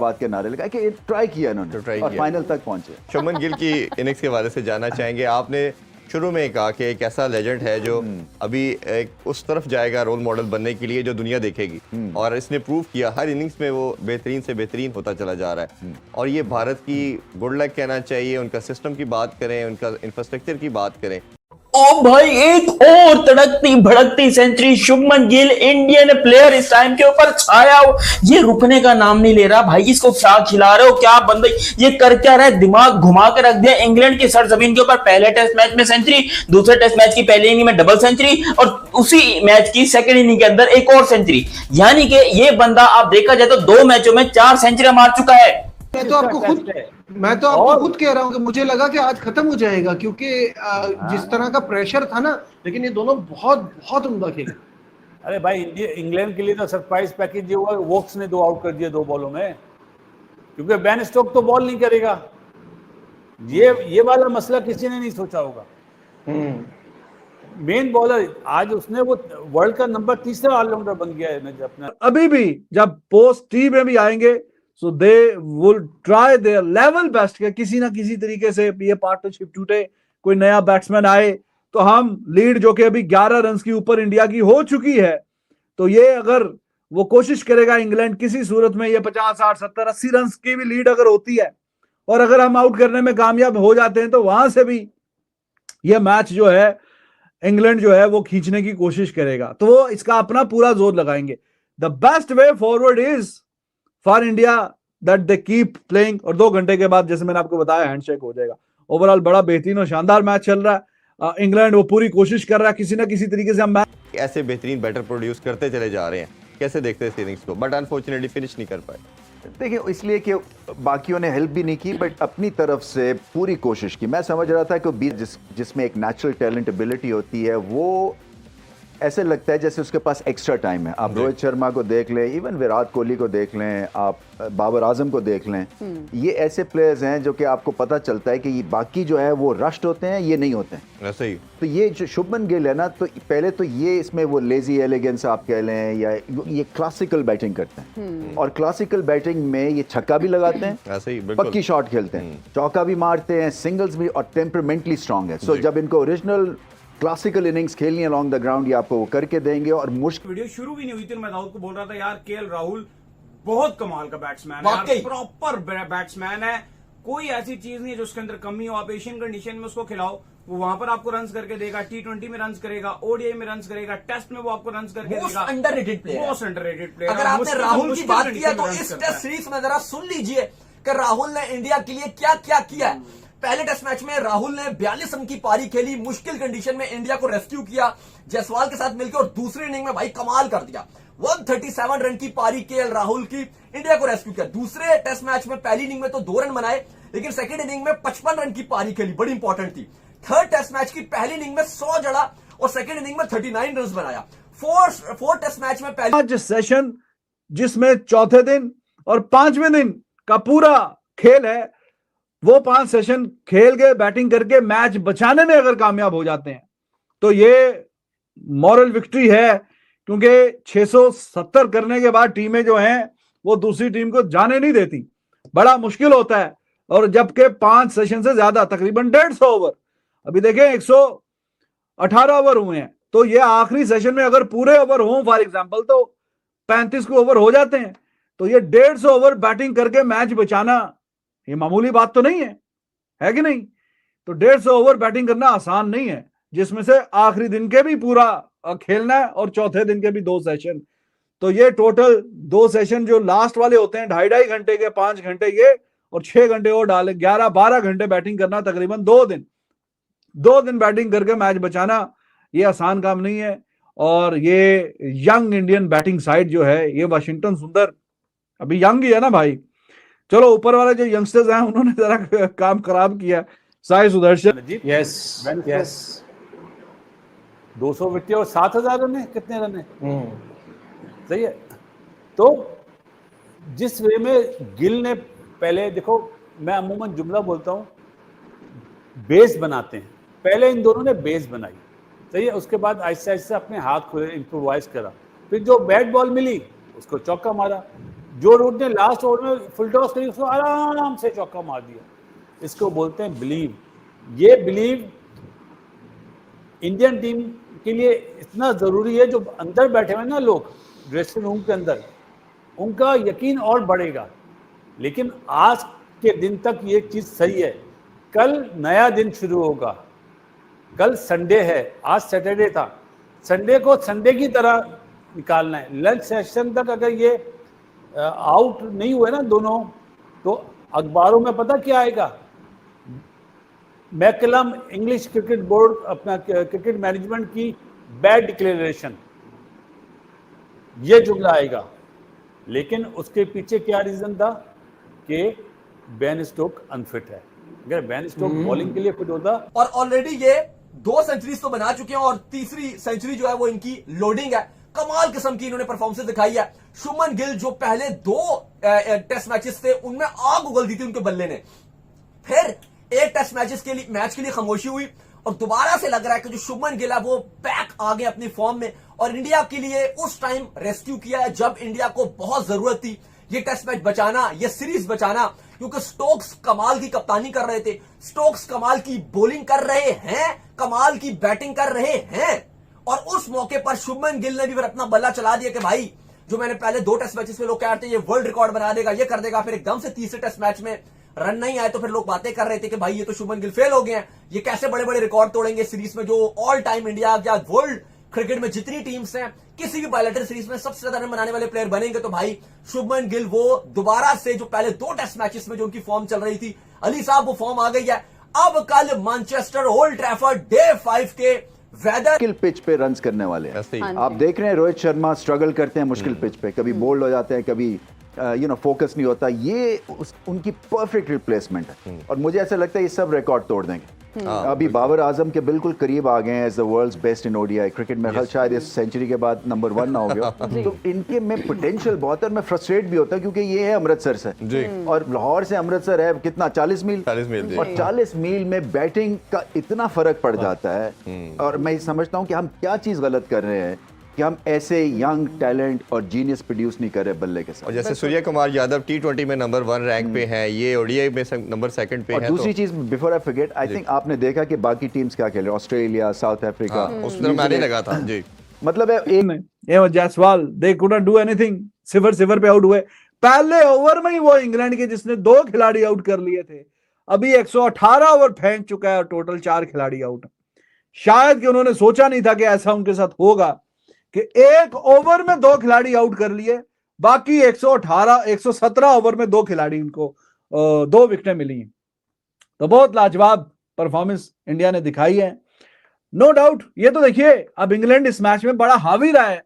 जिंदाबाद के नारे लगाए कि ट्राई किया इन्होंने और फाइनल तक पहुंचे। शुभमन गिल की इनिंग्स के हवाले से जानना चाहेंगे, आपने शुरू में कहा कि एक ऐसा लेजेंड है जो अभी एक उस तरफ जाएगा रोल मॉडल बनने के लिए जो दुनिया देखेगी, और इसने प्रूव किया हर इनिंग्स में वो बेहतरीन से बेहतरीन होता चला जा रहा है। और ये भारत की गुड लक कहना चाहिए, उनका सिस्टम की बात करें, उनका इंफ्रास्ट्रक्चर की बात करें। ओ भाई, एक और तड़कती भड़कती century, Shubman Gill Indian player इस टाइम के ऊपर छाया हो, ये रुकने का नाम नहीं ले रहा भाई। इसको क्या खिला रहे हो, क्या बंदे, ये कर क्या रहा है, दिमाग घुमा के रख दिया इंग्लैंड की सरजमीन के ऊपर। पहले टेस्ट मैच में सेंचुरी, दूसरे टेस्ट मैच की पहली इनिंग में डबल सेंचुरी, और उसी मैच की सेकंड इनिंग के अंदर एक और सेंचुरी। यानी कि ये बंदा आप देखा जाए तो 2 मैचों में 4 सेंचुरी मार चुका है। मैं तो आपको खुद कह रहा हूँ कि मुझे लगा कि आज खत्म हो जाएगा, क्योंकि जिस तरह का प्रेशर था ना, लेकिन ये दोनों बहुत बहुत उम्दा खेले। अरे भाई, इंग्लैंड के लिए तो सरप्राइज पैकेज ये हुआ, वोक्स ने 2 आउट कर दिए 2 बॉलों में, क्योंकि बेन स्टोक तो बॉल नहीं करेगा। ये वाला मसला किसी ने नहीं सोचा होगा। मेन बॉलर आज उसने वो वर्ल्ड का नंबर 3 ऑलराउंडर बन गया है अपना। अभी भी जब पोस्ट टी में भी आएंगे, so they will try their level best के किसी ना किसी तरीके से ये पार्टनरशिप टूटे, कोई नया बैट्समैन आए तो हम लीड जो कि अभी 11 रन की ऊपर इंडिया की हो चुकी है, तो ये अगर वो कोशिश करेगा इंग्लैंड किसी सूरत में ये 50 60 70 80 रन की भी लीड अगर होती है, और अगर हम आउट करने में कामयाब हो जाते हैं, तो वहां से भी ये मैच जो है इंग्लैंड जो है वो खींचने की कोशिश करेगा। तो वो इसका अपना पूरा जोर लगाएंगे। The best way forward is for India that they keep playing, और 2 घंटे के बाद जैसे मैंने आपको बताया हैंडशेक हो जाएगा। ओवरऑल बड़ा बेहतरीन और शानदार मैच चल रहा है। इंग्लैंड वो पूरी कोशिश कर रहा है किसी ना किसी तरीके से हम मैच ऐसे बेहतरीन बैटर प्रोड्यूस करते चले जा रहे हैं। कैसे देखते हैं इस इनिंग्स को, बट अनफॉर्चुनेटली फिनिश नहीं कर पाए। देखिए, इसलिए कि बाकियों ने हेल्प भी नहीं की, बट अपनी तरफ से पूरी कोशिश की। मैं समझ रहा था कि जिसमें एक नेचुरल टैलेंट एबिलिटी होती है, वो ऐसे लगता है जैसे उसके पास एक्स्ट्रा टाइम है। आप रोहित शर्मा को देख लें, इवन विराट कोहली को देख लें, आप बाबर आजम को देख लें, ये ऐसे प्लेयर्स हैं जो कि आपको पता चलता है कि ये बाकी जो है वो रश्ड होते हैं, ये नहीं होते हैं। ऐसे ही तो ये जो शुभमन गिल है ना, तो पहले तो ये इसमें वो लेजी एलिगेंस आप कह लें, या ये क्लासिकल बैटिंग करते हैं, और क्लासिकल बैटिंग में ये छक्का भी लगाते हैं, ऐसे ही पक्की शॉट खेलते हैं, चौका भी मारते हैं, सिंगल्स भी, और टेम्परामेंटली स्ट्रांग है। सो जब इनको ओरिजिनल क्लासिकल इनिंग्स खेलनी अलोंग द ग्राउंड, ये आपको वो करके देंगे। और मुश्किल वीडियो शुरू भी नहीं हुई थी, मैं राहुल को बोल रहा था यार केएल राहुल बहुत कमाल का बैट्समैन है, प्रॉपर बैट्समैन है, कोई ऐसी चीज नहीं है जो उसके अंदर कमी हो। आप एशियन कंडीशन में उसको खिलाओ, वो वहां पर आपको रन्स करके देगा, T20 में रन्स करेगा, ओडीआई में रन्स करेगा, टेस्ट में वो आपको रन्स करके देगा। Most underrated player. अगर आपने राहुल की बात किया तो इस टेस्ट सीरीज में जरा सुन लीजिए कि राहुल ने इंडिया के लिए क्या क्या किया है। पहले टेस्ट मैच में राहुल ने 42 रन की पारी खेली, मुश्किल कंडीशन में इंडिया को रेस्क्यू किया जायसवाल के साथ मिलकर, और दूसरी इनिंग में भाई कमाल कर दिया। 137 रन की पारी केएल राहुल की, इंडिया को रेस्क्यू किया। दूसरे टेस्ट मैच में पहली इनिंग में तो 2 रन बनाए, लेकिन सेकंड इनिंग में 55 रन की पारी खेली, बड़ी इंपॉर्टेंट थी। थर्ड टेस्ट मैच की पहली इनिंग में 100 जड़ा और सेकंड इनिंग में 39 रन बनाया। फोर्थ टेस्ट मैच में पहले सेशन जिसमें चौथे दिन और 5वें दिन का पूरा खेल है, वो 5 सेशन खेल के बैटिंग करके मैच बचाने में अगर कामयाब हो जाते हैं, तो ये मॉरल विक्ट्री है, क्योंकि 670 करने के बाद टीमें जो हैं वो दूसरी टीम को जाने नहीं देती, बड़ा मुश्किल होता है। और जबकि 5 सेशन से ज्यादा, तकरीबन 150 ओवर, अभी देखें 118 ओवर हुए हैं, तो ये आखिरी सेशन में अगर पूरे ओवर हों फॉर एग्जांपल, तो 35 के ओवर हो जाते हैं। तो ये 150 ओवर बैटिंग करके मैच बचाना ये मामूली बात तो नहीं है कि नहीं? तो 150 ओवर बैटिंग करना आसान नहीं है, जिसमें से आखिरी दिन के भी पूरा खेलना है और चौथे दिन के भी 2 सेशन। तो ये टोटल 2 सेशन जो लास्ट वाले होते हैं 2.5 घंटे के, 5 घंटे ये और 6 घंटे और डाले, 11-12 घंटे बैटिंग करना, तकरीबन 2 दिन बैटिंग करके मैच बचाना ये आसान काम नहीं है। और ये यंग इंडियन बैटिंग साइड जो है, ये वाशिंगटन सुंदर अभी यंग ही है ना भाई। चलो, ऊपर वाले जो यंगस्टर्स हैं उन्होंने जरा काम खराब किया। साई सुदर्शन, यस 200 विकेट और 7000 रन है, कितने रन है? सही है। तो जिस वे में गिल ने पहले, देखो मैं अमूमन जुमला बोलता हूं, बेस बनाते हैं, पहले इन दोनों ने बेस बनाई, सही है, उसके बाद आहिस्ता आहिस्ता अपने हाथ खुले, इम्प्रोवाइज करा, फिर जो बैट बॉल मिली उसको चौका मारा, जो रूट ने लास्ट ओवर में फुल टॉस करी उसको आराम से चौका मार दिया। इसको बोलते हैं बिलीव। ये बिलीव इंडियन टीम के लिए इतना जरूरी है, जो अंदर बैठे हुए ना लोग ड्रेसिंग रूम के अंदर, उनका यकीन और बढ़ेगा। लेकिन आज के दिन तक ये चीज सही है, कल नया दिन शुरू होगा। कल संडे है, आज सैटरडे था, संडे को संडे की तरह निकालना है। लंच सेशन तक अगर ये आउट नहीं हुए ना दोनों, तो अखबारों में पता क्या आएगा, मैकलम इंग्लिश क्रिकेट बोर्ड अपना क्रिकेट मैनेजमेंट की बैड डिक्लेरेशन, ये जुमला आएगा। लेकिन उसके पीछे क्या रीजन था कि बेन स्टोक अनफिट है। अगर बेन स्टोक बॉलिंग के लिए फिट होता, और ऑलरेडी ये 2 सेंचुरीज तो बना चुके हैं और तीसरी सेंचुरी जो है वो इनकी लोडिंग है। कमाल किस्म की इन्होंने परफॉर्मेंस दिखाई है। शुभमन गिल जो पहले 2 टेस्ट मैचेस थे उनमें आग उगल दी थी उनके बल्ले ने, फिर एक टेस्ट मैच के लिए खामोशी हुई और दोबारा से लग रहा है कि जो शुभमन गिल है वो बैक आ गए अपनी फॉर्म में और इंडिया के लिए उस टाइम रेस्क्यू किया है जब इंडिया को बहुत जरूरत थी ये टेस्ट मैच बचाना, ये सीरीज बचाना, क्योंकि स्टोक्स कमाल की कप्तानी कर रहे थे, स्टोक्स कमाल की बॉलिंग कर रहे हैं, कमाल की बैटिंग कर रहे हैं। और उस मौके पर शुभमन गिल ने भी फिर अपना बल्ला चला दिया कि भाई जो मैंने पहले 2 टेस्ट मैचेस में लोग कह रहे थे ये वर्ल्ड रिकॉर्ड बना देगा, ये कर देगा, फिर एकदम से तीसरे टेस्ट मैच में रन नहीं आए तो फिर लोग बातें कर रहे थे कि भाई ये तो शुभमन गिल फेल हो गए हैं, ये कैसे बड़े बड़े रिकॉर्ड तोड़ेंगे सीरीज में। जो ऑल टाइम इंडिया या वर्ल्ड क्रिकेट में जितनी टीम्स हैं, किसी भी बायलैटरल सीरीज में सबसे ज्यादा रन बनाने वाले प्लेयर बनेंगे तो भाई शुभमन गिल वो दोबारा से जो पहले 2 टेस्ट मैचेस में जो उनकी फॉर्म चल रही थी, अली साहब वो फॉर्म आ गई है। अब कल मैनचेस्टर ओल्ड ट्रैफर्ड डे 5 के वेदर मुश्किल पिच पे रन्स करने वाले ऐसे ही। हैं। आप देख रहे हैं रोहित शर्मा स्ट्रगल करते हैं मुश्किल पिच पे, कभी बोल्ड हो जाते हैं, कभी फोकस नहीं होता। ये उनकी परफेक्ट रिप्लेसमेंट है और मुझे ऐसा लगता है ये सब रिकॉर्ड तोड़ देंगे। अभी बाबर आजम के बिल्कुल करीब आ गए हैं as the world's best in ODI cricket में। शायद इस सेंचुरी के बाद नंबर 1 ना हो गया तो इनके में पोटेंशियल बहुत है और मैं फ्रस्ट्रेट भी होता क्योंकि ये है अमृतसर से और लाहौर से अमृतसर है कितना 40 मील और 40 मील में बैटिंग का इतना फर्क पड़ जाता है। और मैं समझता हूँ कि हम क्या चीज गलत कर रहे हैं कि हम ऐसे यंग टैलेंट और जीनियस प्रोड्यूस नहीं कर रहे बल्ले के साथ। और जैसे सूर्य कुमार यादव T20 में नंबर 1 रैंक पे हैं, ये ओडीआई में नंबर 2 पे और है। दूसरी चीज before I forget, I think आपने देखा कि बाकी टीम्स क्या खेल रहे हैं, ऑस्ट्रेलिया, साउथ अफ्रीका, उसमें मैंने लगा था जी। मतलब है एक ये Jaiswal they couldn't do anything, सिवर पे आउट हुए पहले ओवर में ही। वो इंग्लैंड के जिसने 2 खिलाड़ी आउट कर लिए थे, अभी 118 ओवर फेंक चुका है और टोटल 4 खिलाड़ी आउट। शायद कि उन्होंने सोचा नहीं था कि ऐसा उनके साथ होगा कि 1 ओवर में 2 खिलाड़ी आउट कर लिए, बाकी 117 ओवर में 2 खिलाड़ी इनको 2 विकेटें मिली। तो बहुत लाजवाब परफॉर्मेंस इंडिया ने दिखाई है, नो डाउट। ये तो देखिए अब इंग्लैंड इस मैच में बड़ा हावी रहा है,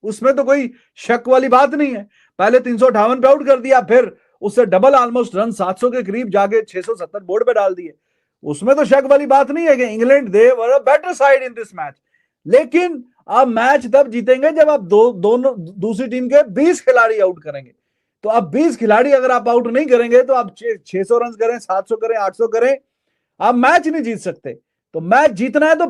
उसमें तो कोई शक वाली बात नहीं है। पहले 358 पे आउट कर दिया, फिर उससे डबल ऑलमोस्ट रन 700 के करीब जाके 670 बोर्ड पे डाल दिए, उसमें तो शक वाली बात नहीं है कि England they were a better side in this match. लेकिन आप मैच तब जीतेंगे जब आप दोनों दूसरी टीम के 20 खिलाड़ी आउट करेंगे। तो अब 20 खिलाड़ी अगर आप आउट नहीं करेंगे तो आप 600 रन करें, 700 करें, 800 करें, आप मैच नहीं जीत सकते। तो मैच जीतना है तो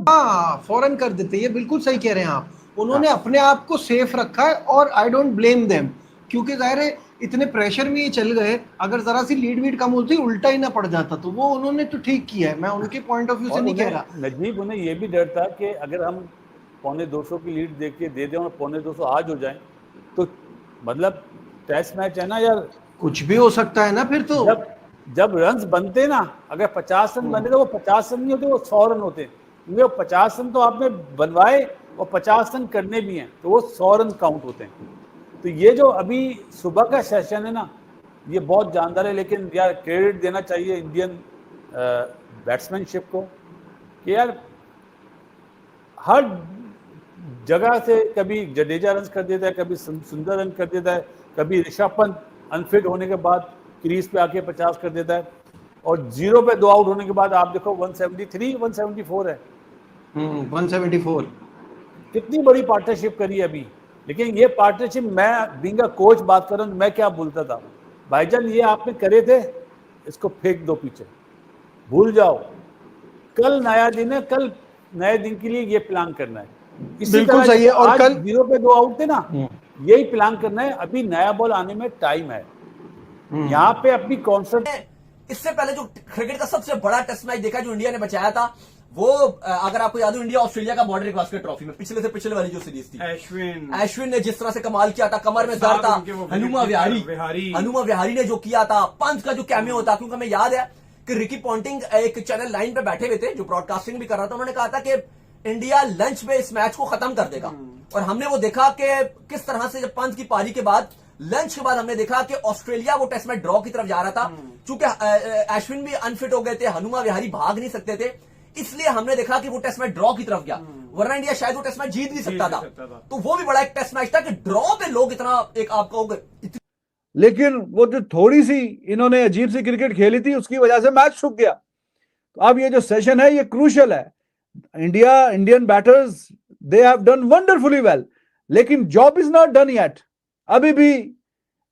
फौरन कर देते। ये बिल्कुल सही कह रहे हैं आप, उन्होंने अपने आप को सेफ रखा है और आई डोंट ब्लेम देम, क्योंकि जाहिर है इतने प्रेशर में ये चल गए, अगर जरा सी लीड वीड कम होती उल्टा ही ना पड़ जाता, तो वो उन्होंने तो ठीक किया है। मैं उनके पॉइंट ऑफ व्यू से नहीं कह रहा। नजीब उन्हें ये भी डर था कि अगर हम 250 की लीड देख के दे दें और 250 आज हो जाए तो मतलब टेस्ट मैच है ना यार, कुछ भी हो सकता है ना। फिर तो जब रन्स बनते ना, अगर 50 रन बनते तो वो 50 रन नहीं होते, वो 100 रन होते। क्योंकि वो 50 रन तो आपने बनवाए और 50 रन करने भी हैं, तो वो 100 रन काउंट होते हैं। तो ये जो अभी सुबह का सेशन है ना, ये बहुत जानदार है। लेकिन यार क्रेडिट देना चाहिए इंडियन बैट्समैनशिप को कि यार हर जगह से कभी जडेजा रन कर देता है, कभी सुंदर रन कर देता है, कभी ऋषभ पंत अनफिट होने के बाद क्रीज पे आके 50 कर देता है, और 0 पे 2 आउट होने के बाद आप देखो 173 174 है। 174 कितनी बड़ी पार्टनरशिप करी है अभी। लेकिन ये पार्टनरशिप, मैं बीइंग अ कोच बात कर रहा हूँ, मैं क्या बोलता था, भाईजान ये आपने करे थे, इसको फेंक दो पीछे, भूल जाओ, कल नया दिन है, कल नए दिन के लिए ये प्लान करना है। बिल्कुल सही है। और कल 0 पे 2 आउट थे ना, यही प्लान करना है। अभी नया बॉल आने में टाइम है, यहाँ पे अपनी कॉन्सेप्ट। इससे पहले जो क्रिकेट का सबसे बड़ा टेस्ट मैच देखा जो इंडिया ने बचाया था, वो अगर आपको याद हो, इंडिया ऑस्ट्रेलिया का बॉर्डर गावस्कर ट्रॉफी में पिछले से पिछले वाली जो सीरीज थी, अश्विन ने जिस तरह से कमाल किया था, कमर में दर्द था, हनुमा विहारी ने जो किया था, पंच का जो कैमियो होता, क्योंकि हमें याद है कि रिकी पॉन्टिंग एक चैनल 9 पे बैठे हुए थे जो ब्रॉडकास्टिंग भी कर रहा था, उन्होंने कहा था कि इंडिया लंच पे इस मैच को खत्म कर देगा। और हमने वो देखा कि किस तरह से जब पंच की पारी के बाद, लंच के बाद हमने देखा कि ऑस्ट्रेलिया वो टेस्ट मैच ड्रॉ की तरफ जा रहा था। चूंकि अश्विन भी अनफिट हो गए थे, हनुमा विहारी भाग नहीं सकते थे, इसलिए हमने देखा कि वो टेस्ट मैच ड्रॉ की तरफ गया, वरना इंडिया शायद वो टेस्ट मैच जीत नहीं सकता था। तो वो भी बड़ा एक टेस्ट मैच था कि ड्रॉ पे लोग इतना एक आपको। लेकिन वो जो थोड़ी सी इन्होंने अजीब सी क्रिकेट खेली थी, उसकी वजह से मैच रुक गया। तो अब ये जो सेशन है ये क्रूशियल है। Indian batters they have done wonderfully well, लेकिन job is not done yet. अभी भी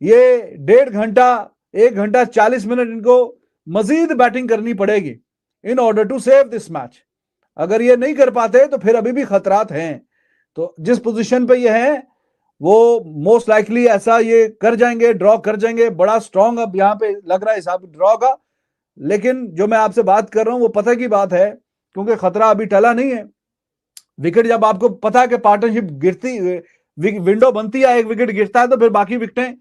ये 1.5 घंटा 1 घंटा 40 मिनट इनको मजीद बैटिंग करनी पड़ेगी in order to save this match. अगर ये नहीं कर पाते तो फिर अभी भी खतरात हैं। तो जिस पोजीशन पे ये हैं वो मोस्ट लाइकली ऐसा ये कर जाएंगे, ड्रॉ कर जाएंगे। बड़ा स्ट्रॉन्ग अब यहाँ पे लग रहा है हिसाब ड्रॉ का, लेकिन जो मैं आपसे बात कर रहा हूं वो पता की बात है, क्योंकि खतरा अभी टला नहीं है। विकेट जब आपको पता है कि पार्टनरशिप गिरती, विंडो बनती है, एक विकेट गिरता है तो फिर बाकी विकेटें।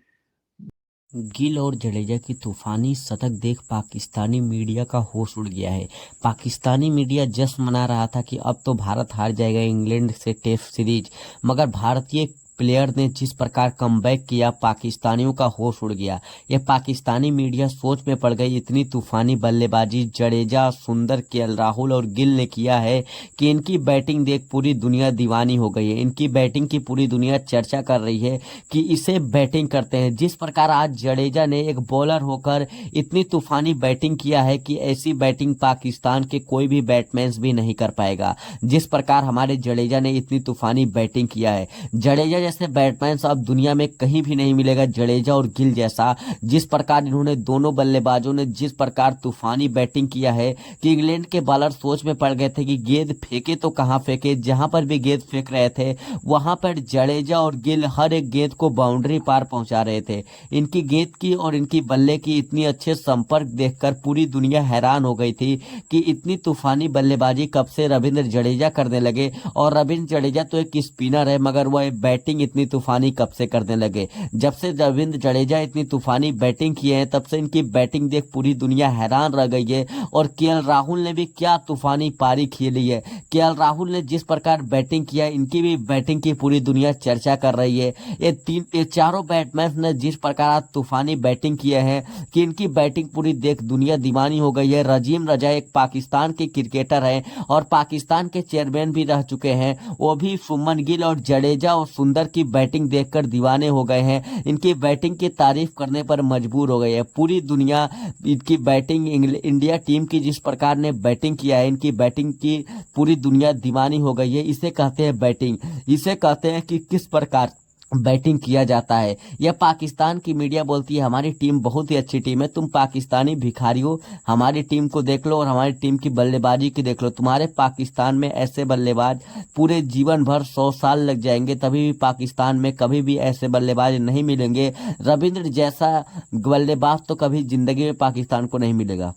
गिल और जडेजा की तूफानी शतक देख पाकिस्तानी मीडिया का होश उड़ गया है। पाकिस्तानी मीडिया जश्न मना रहा था कि अब तो भारत हार जाएगा इंग्लैंड से टेस्ट सीरीज, मगर भारतीय प्लेयर ने जिस प्रकार कमबैक किया, पाकिस्तानियों का होश उड़ गया। यह पाकिस्तानी मीडिया सोच में पड़ गई। इतनी तूफानी बल्लेबाजी जडेजा, सुंदर, केएल राहुल और गिल ने किया है कि इनकी बैटिंग देख पूरी दुनिया दीवानी हो गई है। इनकी बैटिंग की पूरी दुनिया चर्चा कर रही है कि इसे बैटिंग करते हैं। जिस प्रकार आज जडेजा ने एक बॉलर होकर इतनी तूफानी बैटिंग किया है कि ऐसी बैटिंग पाकिस्तान के कोई भी बैट्समैन भी नहीं कर पाएगा। जिस प्रकार हमारे जडेजा ने इतनी तूफानी बैटिंग किया है, जडेजा जैसे बैट्समैन अब दुनिया में कहीं भी नहीं मिलेगा, जडेजा और गिल जैसा। जिस प्रकार इन्होंने दोनों बल्लेबाजों ने जिस प्रकार तूफानी बैटिंग किया है कि इंग्लैंड के बॉलर सोच में पड़ गए थे कि गेंद फेंके तो कहां फेंके। जहां पर भी गेंद फेंक रहे थे वहां पर जडेजा और गिल हर एक गेंद को बाउंड्री पार पहुंचा रहे थे। इनकी गेंद की और इनकी बल्ले की इतनी अच्छे संपर्क देखकर पूरी दुनिया हैरान हो गई थी कि इतनी तूफानी बल्लेबाजी कब से रविंद्र जडेजा करने लगे। और रविंद्र जडेजा तो एक स्पिनर है, मगर वह बैटिंग इतनी तूफानी कब से करने लगे। जब से रविंद्र जडेजा इतनी तूफानी बैटिंग किए हैं, तब से इनकी बैटिंग देख पूरी दुनिया हैरान रह गई है। और केएल राहुल ने भी क्या तूफानी पारी खेली है। केएल राहुल ने जिस प्रकार बैटिंग किया, इनकी भी बैटिंग की पूरी दुनिया चर्चा कर रही है। ये चारों बैट्समैन ने जिस प्रकार तूफानी बैटिंग किए हैं कि इनकी बैटिंग पूरी देख दुनिया दीवानी हो गई है। रजीम रजा एक पाकिस्तान के क्रिकेटर है और पाकिस्तान के चेयरमैन भी रह चुके हैं। वो भी शुभमन गिल और जडेजा और सुंदर की बैटिंग देखकर दीवाने हो गए हैं। इनकी बैटिंग की तारीफ करने पर मजबूर हो गई है पूरी दुनिया। इनकी बैटिंग, इंडिया टीम की जिस प्रकार ने बैटिंग किया है, इनकी बैटिंग की पूरी दुनिया दीवानी हो गई है। इसे कहते हैं बैटिंग। इसे कहते हैं कि किस प्रकार बैटिंग किया जाता है। यह पाकिस्तान की मीडिया बोलती है हमारी टीम बहुत ही अच्छी टीम है। तुम पाकिस्तानी भिखारियों हमारी टीम को देख लो और हमारी टीम की बल्लेबाजी की देख लो। तुम्हारे पाकिस्तान में ऐसे बल्लेबाज पूरे जीवन भर 100 साल लग जाएंगे, तभी भी पाकिस्तान में कभी भी ऐसे बल्लेबाज नहीं मिलेंगे। रविंद्र जैसा बल्लेबाज तो कभी जिंदगी में पाकिस्तान को नहीं मिलेगा।